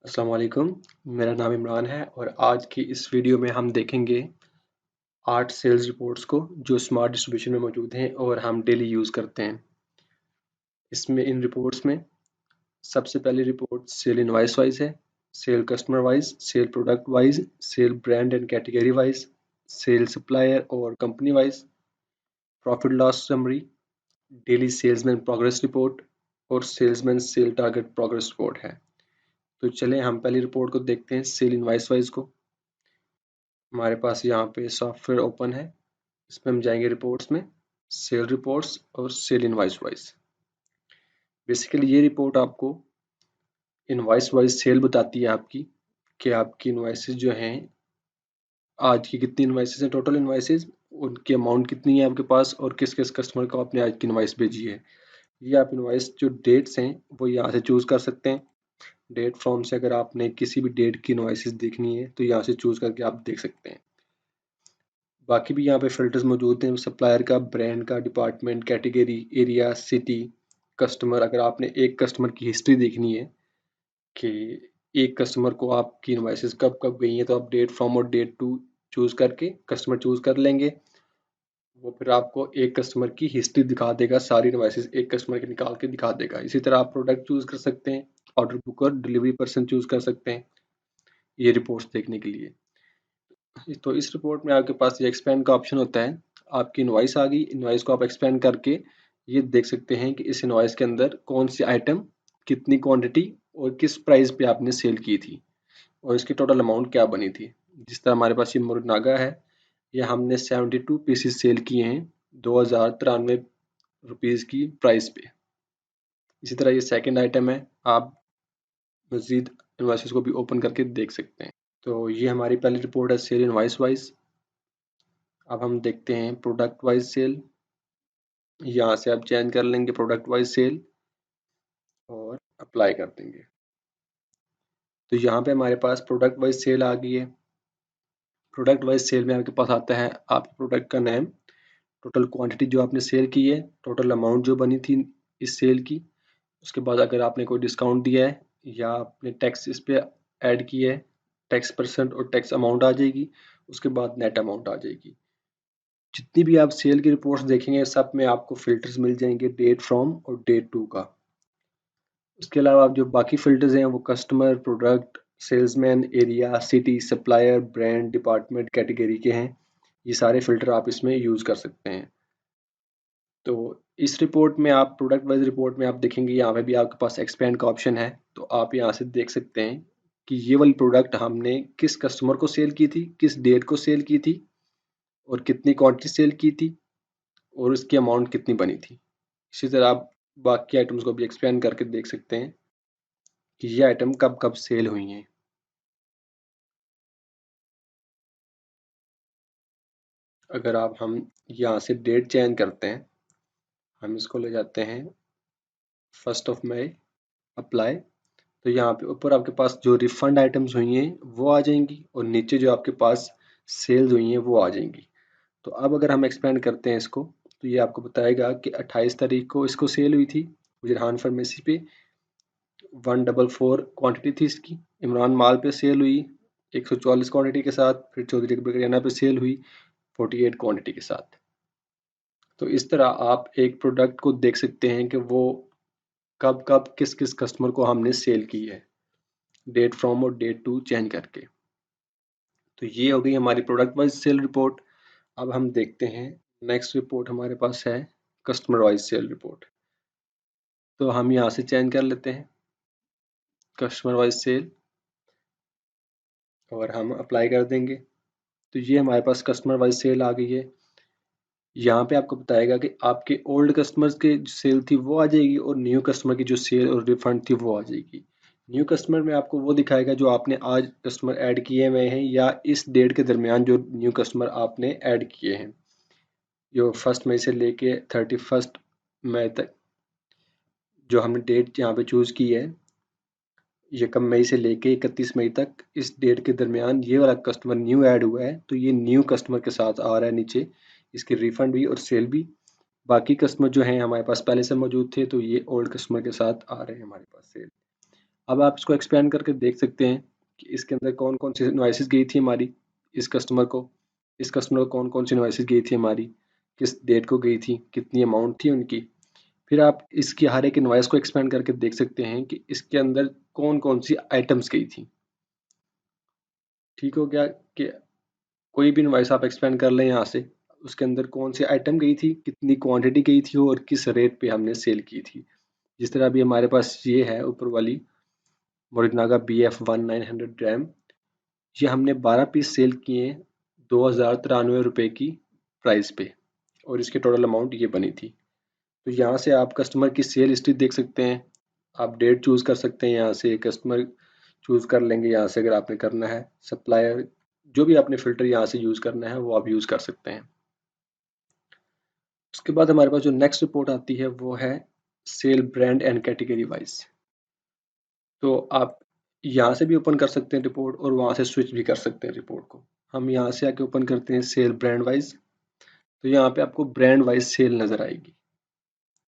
अस्सलाम वालेकुम। मेरा नाम इमरान है और आज की इस वीडियो में हम देखेंगे 8 सेल्स रिपोर्ट्स को जो स्मार्ट डिस्ट्रीब्यूशन में मौजूद हैं और हम डेली यूज़ करते हैं। इसमें इन रिपोर्ट्स में सबसे पहली रिपोर्ट सेल इनवॉइस वाइज है, sale customer wise, sale product wise, sale brand and category wise, sale supplier और company wise, profit loss summary, daily salesman progress report और salesman sale target progress report है। तो चलें हम पहली report को देखते हैं, सेल इनवॉइस वाइज को। हमारे पास यहाँ पे सॉफ्टवेयर ओपन है। इसमें हम जाएंगे रिपोर्ट्स में, सेल रिपोर्ट्स और सेल इनवॉइस वाइज। बेसिकली ये रिपोर्ट आपको इनवॉइस वाइज सेल बताती है आपकी कि आपकी इनवॉइसेस जो हैं, आज की कितनी इनवॉइसेस हैं, टोटल इनवॉइसेस, उनकी अमाउंट कितनी है आपके पास और किस किस कस्टमर को आपने आज की इनवॉइस भेजी है। ये आप इनवॉइस जो डेट्स हैं वो यहाँ से चूज़ कर सकते हैं। डेट फ्रॉम से अगर आपने किसी भी डेट की इनवॉइसेस देखनी है तो यहाँ से चूज़ करके आप देख सकते हैं। बाकी भी यहाँ पे फ़िल्टर्स मौजूद हैं, सप्लायर का, ब्रांड का, department, category, area, city, customer. अगर आपने एक कस्टमर की हिस्ट्री देखनी है कि एक कस्टमर को आपकी इनवॉइसेस कब कब गई हैं, तो आप डेट फ्रॉम और डेट टू चूज़ करके कस्टमर चूज़ कर लेंगे। वो फिर आपको एक कस्टमर की हिस्ट्री दिखा देगा, सारी इनवॉइसेस एक कस्टमर की निकाल के दिखा देगा। इसी तरह आप प्रोडक्ट चूज़ कर सकते हैं, ऑर्डर बुक और डिलीवरी पर्सन चूज़ कर सकते हैं ये रिपोर्ट्स देखने के लिए। तो इस रिपोर्ट में आपके पास ये एक्सपेंड का ऑप्शन होता है। आपकी इनवॉइस आ गई, इनवॉइस को आप एक्सपेंड करके ये देख सकते हैं कि इस इनवॉइस के अंदर कौन सी आइटम, कितनी क्वांटिटी और किस प्राइस पे आपने सेल की थी और इसकी टोटल अमाउंट क्या बनी थी। जिस तरह हमारे पास ये मुरनागा है, ये हमने 72 पीसेस सेल किए हैं 2093 रुपीज़ की प्राइस पे। इसी तरह ये सेकंड आइटम है, आप मज़ीद इनवॉइसेस को भी ओपन करके देख सकते हैं। तो ये हमारी पहली रिपोर्ट है सेल इनवॉइस वाइज। अब हम देखते हैं प्रोडक्ट वाइज सेल। यहाँ से आप चेंज कर लेंगे प्रोडक्ट वाइज सेल और अप्लाई कर देंगे। तो यहाँ पे हमारे पास प्रोडक्ट वाइज सेल आ गई है। प्रोडक्ट वाइज सेल में आपके पास आता है आपके प्रोडक्ट का नेम, टोटल क्वांटिटी जो आपने सेल की है, टोटल अमाउंट जो बनी थी इस सेल की, उसके बाद अगर आपने कोई डिस्काउंट दिया है या आपने टैक्स इस पे ऐड किया है, टैक्स परसेंट और टैक्स अमाउंट आ जाएगी। उसके बाद नेट अमाउंट आ जाएगी। जितनी भी आप सेल की रिपोर्ट्स देखेंगे सब में आपको फिल्टर्स मिल जाएंगे, डेट फ्रॉम और डेट टू का। उसके अलावा जो बाकी फ़िल्टर्स हैं वो customer, product, salesman, area, city, supplier, brand, department, category के हैं। ये सारे फ़िल्टर आप इसमें यूज़ कर सकते हैं। तो इस रिपोर्ट में आप प्रोडक्ट वाइज रिपोर्ट में आप देखेंगे यहाँ पे भी आपके पास एक्सपेंड का ऑप्शन है। तो आप यहाँ से देख सकते हैं कि ये वाली प्रोडक्ट हमने किस कस्टमर को सेल की थी, किस डेट को सेल की थी और कितनी क्वांटिटी सेल की थी और उसकी अमाउंट कितनी बनी थी। इसी तरह आप बाकी आइटम्स को भी एक्सपेंड करके देख सकते हैं कि ये आइटम कब कब सेल हुई हैं। अगर आप हम यहाँ से डेट चेंज करते हैं, हम इसको ले जाते हैं 1 मई, अप्लाई। तो यहाँ पे ऊपर आपके पास जो रिफंड आइटम्स हुई हैं वो आ जाएंगी और नीचे जो आपके पास सेल्स हुई हैं वो आ जाएंगी। तो अब अगर हम एक्सपेंड करते हैं इसको, तो ये आपको बताएगा कि 28 तारीख को इसको सेल हुई थी गुजरान फार्मेसी पे, 144 क्वांटिटी थी इसकी। इमरान माल पे सेल हुई 144 क्वांटिटी के साथ। फिर चौधरी बकरियाना पे सेल हुई 48 क्वांटिटी के साथ। तो इस तरह आप एक प्रोडक्ट को देख सकते हैं कि वो कब कब किस किस कस्टमर को हमने सेल की है, डेट फ्रॉम और डेट टू चेंज करके। तो ये हो गई हमारी प्रोडक्ट वाइज सेल रिपोर्ट। अब हम देखते हैं नेक्स्ट रिपोर्ट हमारे पास है कस्टमर वाइज सेल रिपोर्ट। तो हम यहाँ से चेंज कर लेते हैं कस्टमर वाइज सेल और हम अप्लाई कर देंगे। तो ये हमारे पास कस्टमर वाइज सेल आ गई है। यहाँ पे आपको बताएगा कि आपके ओल्ड कस्टमर्स की जो सेल थी वो आ जाएगी और न्यू कस्टमर की जो सेल और रिफंड थी वो आ जाएगी। न्यू कस्टमर में आपको वो दिखाएगा जो आपने आज कस्टमर ऐड किए हुए हैं या इस डेट के दरमियान जो न्यू कस्टमर आपने ऐड किए हैं, जो 1 मई से लेके 31 मई तक जो हमने डेट यहाँ पे चूज़ की है, 1 मई से लेके 31 मई तक, इस डेट के दरमियान ये वाला कस्टमर न्यू ऐड हुआ है तो ये न्यू कस्टमर के साथ आ रहा है नीचे, इसकी रिफंड भी और सेल भी। बाकी कस्टमर जो हैं हमारे पास पहले से मौजूद थे तो ये ओल्ड कस्टमर के साथ आ रहे हैं हमारे पास सेल। अब आप इसको एक्सपेंड करके देख सकते हैं कि इसके अंदर कौन कौन सी इनवॉइसेस गई थी हमारी, इस कस्टमर को इस कस्टमर को कौन कौन सी इनवॉइसेस गई थी हमारी, किस डेट को गई थी, कितनी अमाउंट थी उनकी। फिर आप इसकी हर एक इनवॉइस को एक्सपेंड करके देख सकते हैं कि इसके अंदर कौन कौन सी आइटम्स गई थी। ठीक हो गया कि कोई भी इनवॉइस आप एक्सपेंड कर लें यहाँ से, उसके अंदर कौन सी आइटम गई थी, कितनी क्वांटिटी गई थी और किस रेट पे हमने सेल की थी। जिस तरह अभी हमारे पास ये है ऊपर वाली मोरिनागा BF1900 ग्राम, ये हमने 12 पीस सेल किए 2093 रुपये की प्राइस पे, और इसके टोटल अमाउंट ये बनी थी। तो यहाँ से आप कस्टमर की सेल हिस्ट्री देख सकते हैं, आप डेट चूज़ कर सकते हैं, यहाँ से कस्टमर चूज़ कर लेंगे यहाँ से, अगर आपने करना है सप्लायर, जो भी आपने फ़िल्टर यहाँ से यूज़ करना है वो आप यूज़ कर सकते हैं। उसके बाद हमारे पास जो नेक्स्ट रिपोर्ट आती है वो है sale brand and category wise. तो आप यहाँ से भी ओपन कर सकते हैं रिपोर्ट और वहाँ से स्विच भी कर सकते हैं रिपोर्ट को। हम यहाँ से आके ओपन करते हैं सेल ब्रांड वाइज, तो यहाँ पे आपको ब्रांड वाइज सेल नज़र आएगी।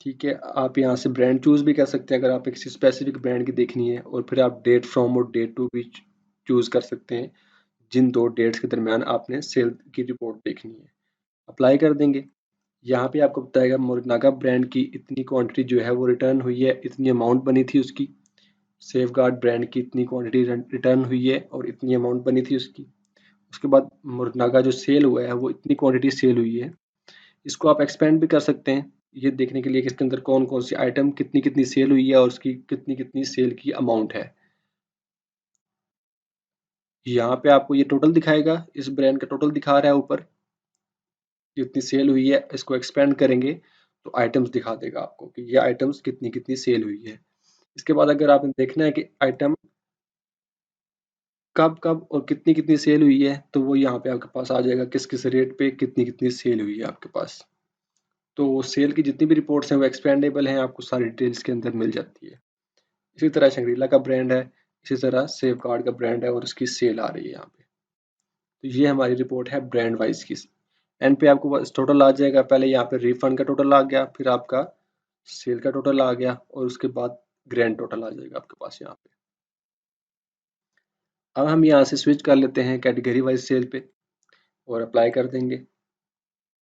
ठीक है, आप यहाँ से ब्रांड चूज़ भी कर सकते हैं अगर आप किसी स्पेसिफिक ब्रांड की देखनी है, और फिर आप डेट फ्रॉम और डेट टू भी चूज़ कर सकते हैं, जिन दो डेट्स के दरमियान आपने सेल की रिपोर्ट देखनी है। अप्लाई कर देंगे, यहाँ पे आपको बताएगा मोरिनागा ब्रांड की इतनी क्वांटिटी जो है वो रिटर्न हुई है, इतनी अमाउंट बनी थी उसकी। सेफगार्ड ब्रांड की इतनी क्वांटिटी रिटर्न हुई है और इतनी अमाउंट बनी थी उसकी। उसके बाद मोरिनागा जो सेल हुआ है वो इतनी क्वांटिटी सेल हुई है। इसको आप एक्सपेंड भी कर सकते हैं ये देखने के लिए कि इसके अंदर कौन कौन सी आइटम कितनी कितनी सेल हुई है और उसकी कितनी कितनी सेल की अमाउंट है। यहाँ पे आपको ये टोटल दिखाएगा, इस ब्रांड का टोटल दिखा रहा है ऊपर, जितनी सेल हुई है। इसको एक्सपेंड करेंगे तो आइटम्स दिखा देगा आपको कि ये आइटम्स कितनी कितनी सेल हुई है। इसके बाद अगर आपने देखना है कि आइटम कब कब और कितनी कितनी सेल हुई है, तो वो यहाँ पे आपके पास आ जाएगा किस किस रेट पे कितनी कितनी सेल हुई है आपके पास। तो सेल की जितनी भी रिपोर्ट्स हैं वो एक्सपेंडेबल हैं, आपको सारी डिटेल्स के अंदर मिल जाती है। इसी तरह शंग्रीला का ब्रांड है, इसी तरह सेफगार्ड का ब्रांड है और उसकी सेल आ रही है यहाँ पे। तो ये हमारी रिपोर्ट है ब्रांड वाइज की। एंड पे आपको बस टोटल आ जाएगा, पहले यहाँ पे रिफंड का टोटल आ गया, फिर आपका सेल का टोटल आ गया और उसके बाद ग्रैंड टोटल आ जाएगा आपके पास यहाँ पे। अब हम यहाँ से स्विच कर लेते हैं कैटेगरी वाइज सेल पे और अप्लाई कर देंगे।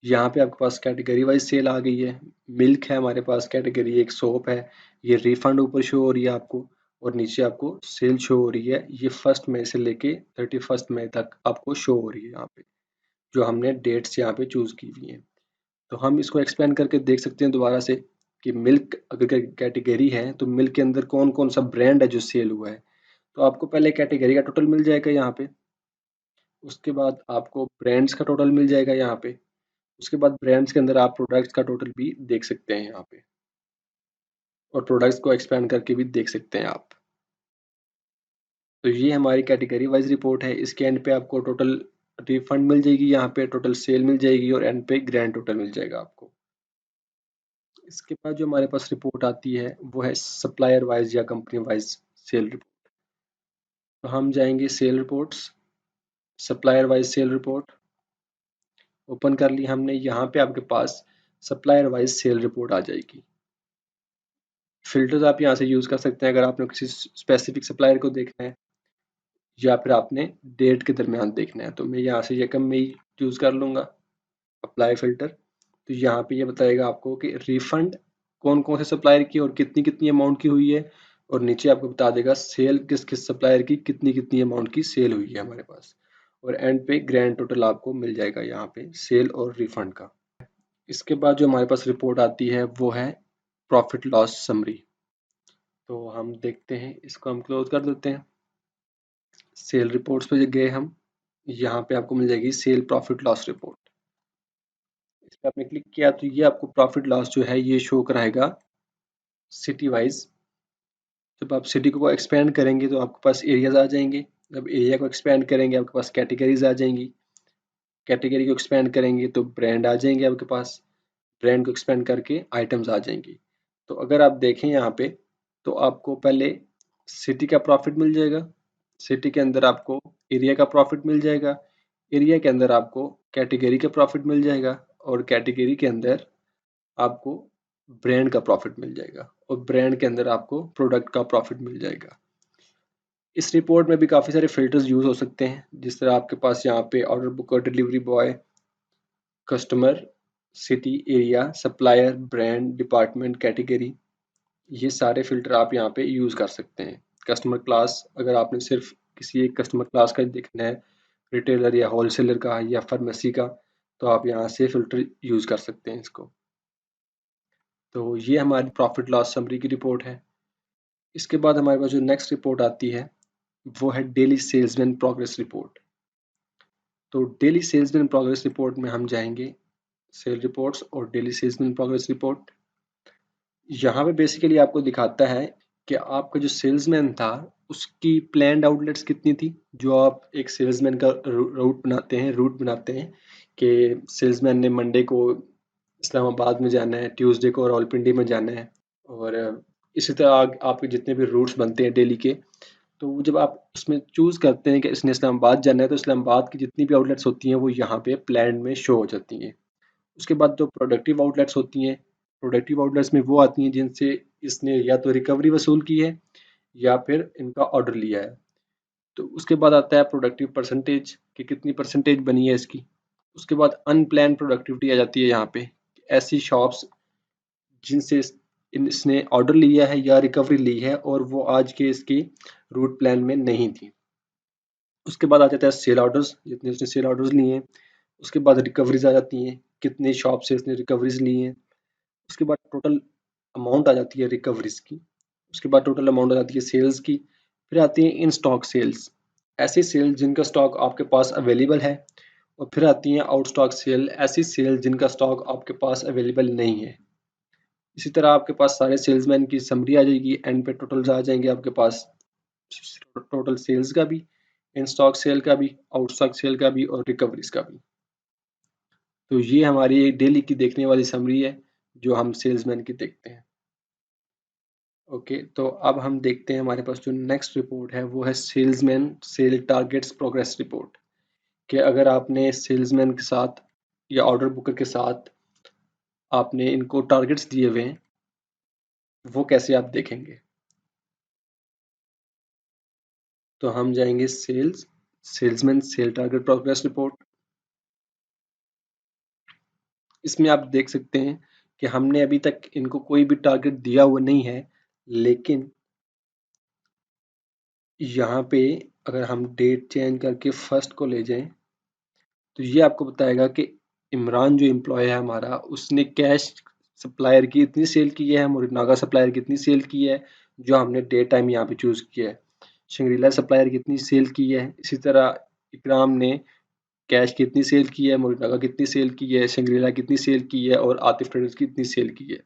यहाँ पे आपके पास कैटेगरी वाइज सेल आ गई है। मिल्क है हमारे पास कैटेगरी, एक सोप है, ये रिफंड ऊपर शो हो रही है आपको, और नीचे आपको सेल शो हो रही है। ये 1 मई से लेके 31 मई तक आपको शो हो रही है यहाँ पे, जो हमने डेट्स यहाँ पे चूज की हुई हैं। तो हम इसको एक्सपेंड करके देख सकते हैं दोबारा से कि मिल्क अगर कैटेगरी है तो मिल्क के अंदर कौन कौन सा ब्रांड है जो सेल हुआ है। तो आपको पहले कैटेगरी का टोटल मिल जाएगा यहाँ पे, उसके बाद आपको ब्रांड्स का टोटल मिल जाएगा यहाँ पे, उसके बाद ब्रांड्स के अंदर आप प्रोडक्ट्स का टोटल भी देख सकते हैं यहाँ पे, और प्रोडक्ट्स को एक्सपेंड करके भी देख सकते हैं आप। तो ये हमारी कैटेगरी वाइज रिपोर्ट है। इसके एंड पे आपको टोटल रिफंड मिल जाएगी, यहाँ पे टोटल सेल मिल जाएगी और एंड पे ग्रैंड टोटल मिल जाएगा आपको। इसके बाद जो हमारे पास रिपोर्ट आती है वो है सप्लायर वाइज या कंपनी वाइज सेल रिपोर्ट। तो हम जाएंगे sale reports, supplier wise sale report open कर ली हमने। यहाँ पे आपके पास सप्लायर वाइज सेल रिपोर्ट आ जाएगी। फिल्टर्स आप यहाँ से यूज़ कर सकते हैं अगर आपने किसी स्पेसिफिक सप्लायर को देखना है या फिर आपने डेट के दरमियान देखना है। तो मैं यहाँ से यकम में ही चूज़ कर लूँगा अप्लाई फ़िल्टर। तो यहाँ पे ये बताएगा आपको कि रिफ़ंड कौन कौन से सप्लायर की और कितनी कितनी अमाउंट की हुई है, और नीचे आपको बता देगा सेल किस किस सप्लायर की कितनी कितनी अमाउंट की सेल हुई है हमारे पास, और एंड पे ग्रैंड टोटल आपको मिल जाएगा यहाँ पे सेल और रिफ़ंड का। इसके बाद जो हमारे पास रिपोर्ट आती है वो है प्रॉफिट लॉस समरी। तो हम देखते हैं, इसको हम क्लोज कर देते हैं। सेल रिपोर्ट्स पे गए हम, यहाँ पे आपको मिल जाएगी सेल प्रॉफिट लॉस रिपोर्ट। इस पे आपने क्लिक किया तो ये आपको प्रॉफिट लॉस जो है ये शो कराएगा सिटी वाइज। जब आप सिटी को एक्सपेंड करेंगे तो आपके पास एरियाज आ जाएंगे, जब एरिया को एक्सपेंड करेंगे आपके पास कैटेगरीज आ जाएंगी, कैटेगरी को एक्सपेंड करेंगे तो ब्रांड आ जाएंगे आपके पास, ब्रांड को एक्सपेंड करके आइटम्स आ जाएंगी। तो अगर आप देखें यहाँ पे तो आपको पहले सिटी का प्रॉफिट मिल जाएगा, सिटी के अंदर आपको एरिया का प्रॉफिट मिल जाएगा, एरिया के अंदर आपको कैटेगरी का प्रॉफिट मिल जाएगा, और कैटेगरी के अंदर आपको ब्रांड का प्रॉफिट मिल जाएगा, और ब्रांड के अंदर आपको प्रोडक्ट का प्रॉफिट मिल जाएगा। इस रिपोर्ट में भी काफ़ी सारे फिल्टर्स यूज़ हो सकते हैं, जिस तरह आपके पास यहाँ पे ऑर्डर बुक और delivery boy, customer, city, area, supplier, brand, department, category, ये सारे फिल्टर आप यहाँ पे यूज़ कर सकते हैं। कस्टमर क्लास, अगर आपने सिर्फ किसी एक कस्टमर क्लास का देखना है, रिटेलर या होलसेलर का या फार्मेसी का, तो आप यहाँ से फिल्टर यूज़ कर सकते हैं इसको। तो ये हमारी प्रॉफिट लॉस समरी की रिपोर्ट है। इसके बाद हमारे पास जो नेक्स्ट रिपोर्ट आती है वो है डेली सेल्समैन प्रोग्रेस रिपोर्ट। तो डेली सेल्समैन प्रोग्रेस रिपोर्ट में हम जाएंगे सेल रिपोर्ट्स और डेली सेल्समैन प्रोग्रेस रिपोर्ट। यहाँ पे बेसिकली आपको दिखाता है कि आपका जो सेल्समैन था उसकी प्लान्ड आउटलेट्स कितनी थी। जो आप एक सेल्समैन का रूट बनाते हैं कि सेल्समैन ने मंडे को इस्लामाबाद में जाना है, ट्यूसडे को रावलपिंडी में जाना है, और इसी तरह आपके जितने भी रूट्स बनते हैं डेली के, तो जब आप उसमें चूज़ करते हैं कि इसने इस्लामाबाद जाना है तो इस्लामाबाद की जितनी भी आउटलेट्स होती हैं वो यहाँ पे प्लान में शो हो जाती हैं। उसके बाद जो प्रोडक्टिव आउटलेट्स होती हैं, प्रोडक्टिव आउटलेट्स में वो आती हैं जिनसे इसने या तो रिकवरी वसूल की है या फिर इनका ऑर्डर लिया है। तो उसके बाद आता है प्रोडक्टिव परसेंटेज कि कितनी परसेंटेज बनी है इसकी। उसके बाद अनप्लान प्रोडक्टिविटी आ जाती है यहाँ पे, ऐसी शॉप्स जिनसे इसने ऑर्डर लिया है या रिकवरी ली है और वो आज के इसकी रूट प्लान में नहीं थी। उसके बाद आ जाता है सेल ऑर्डर्स, जितने उसने सेल ऑर्डर्स लिए हैं। उसके बाद रिकवरीज आ जाती हैं, कितने शॉप से उसने रिकवरीज ली हैं। उसके बाद टोटल अमाउंट आ जाती है रिकवरीज की। उसके बाद टोटल अमाउंट आ जाती है सेल्स की। फिर आती है इन स्टॉक सेल्स, ऐसी सेल जिनका स्टॉक आपके पास अवेलेबल है। और फिर आती हैं आउट स्टॉक सेल, ऐसी सेल जिनका स्टॉक आपके पास अवेलेबल नहीं है। इसी तरह आपके पास सारे सेल्समैन की समरी आ जाएगी, एंड पे टोटल्स आ जाएंगे आपके पास, टोटल सेल्स का भी, इन स्टॉक सेल का भी, आउट स्टॉक सेल का भी और रिकवरीज का भी। तो ये हमारी डेली की देखने वाली समरी है जो हम सेल्समैन की देखते हैं। ओके, तो अब हम देखते हैं हमारे पास जो नेक्स्ट रिपोर्ट है वो है salesman sale targets progress report. कि अगर आपने सेल्समैन के साथ या ऑर्डर बुकर के साथ आपने इनको टारगेट्स दिए हुए हैं, वो कैसे आप देखेंगे। तो हम जाएंगे salesman sale target progress report. इसमें आप देख सकते हैं कि हमने अभी तक इनको कोई भी टारगेट दिया हुआ नहीं है, लेकिन यहाँ पे अगर हम डेट चेंज करके फर्स्ट को ले जाएं तो ये आपको बताएगा कि इमरान जो एम्प्लॉय है हमारा, उसने कैश सप्लायर की इतनी सेल की है, मोरिनागा सप्लायर की इतनी सेल की है जो हमने डे टाइम यहाँ पे चूज़ किया है, शंग्रीला सप्लायर की इतनी सेल की है, इसी तरह इकराम ने कैश कितनी सेल की है, मोरिनागा कितनी सेल की है, शंग्रीला कितनी सेल की है और आतिफ ट्रेडर्स की कितनी सेल की है।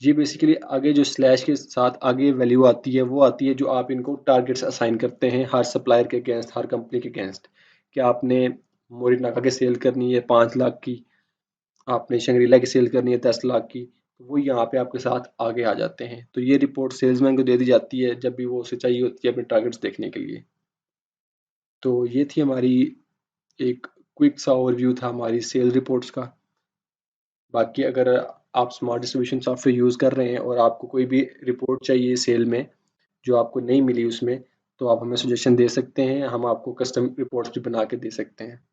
ये बेसिकली आगे जो स्लैश के साथ आगे वैल्यू आती है वो आती है जो आप इनको टारगेट्स असाइन करते हैं हर सप्लायर के अगेंस्ट, हर कंपनी के अगेंस्ट। कि आपने मोरिनागा की सेल करनी है 5 लाख की, आपने शंग्रीला की सेल करनी है 10 लाख की, तो वो यहाँ पे आपके साथ आगे आ जाते हैं। तो ये रिपोर्ट सेल्समैन को दे दी जाती है जब भी वो उसे चाहिए होती है अपने टारगेट्स देखने के लिए। तो ये थी हमारी एक क्विक सा ओवरव्यू था हमारी सेल रिपोर्ट्स का। बाकी अगर आप स्मार्ट डिस्ट्रीब्यूशन सॉफ्टवेयर यूज़ कर रहे हैं और आपको कोई भी रिपोर्ट चाहिए सेल में जो आपको नहीं मिली उसमें, तो आप हमें सजेशन दे सकते हैं, हम आपको कस्टम रिपोर्ट्स भी बना के दे सकते हैं।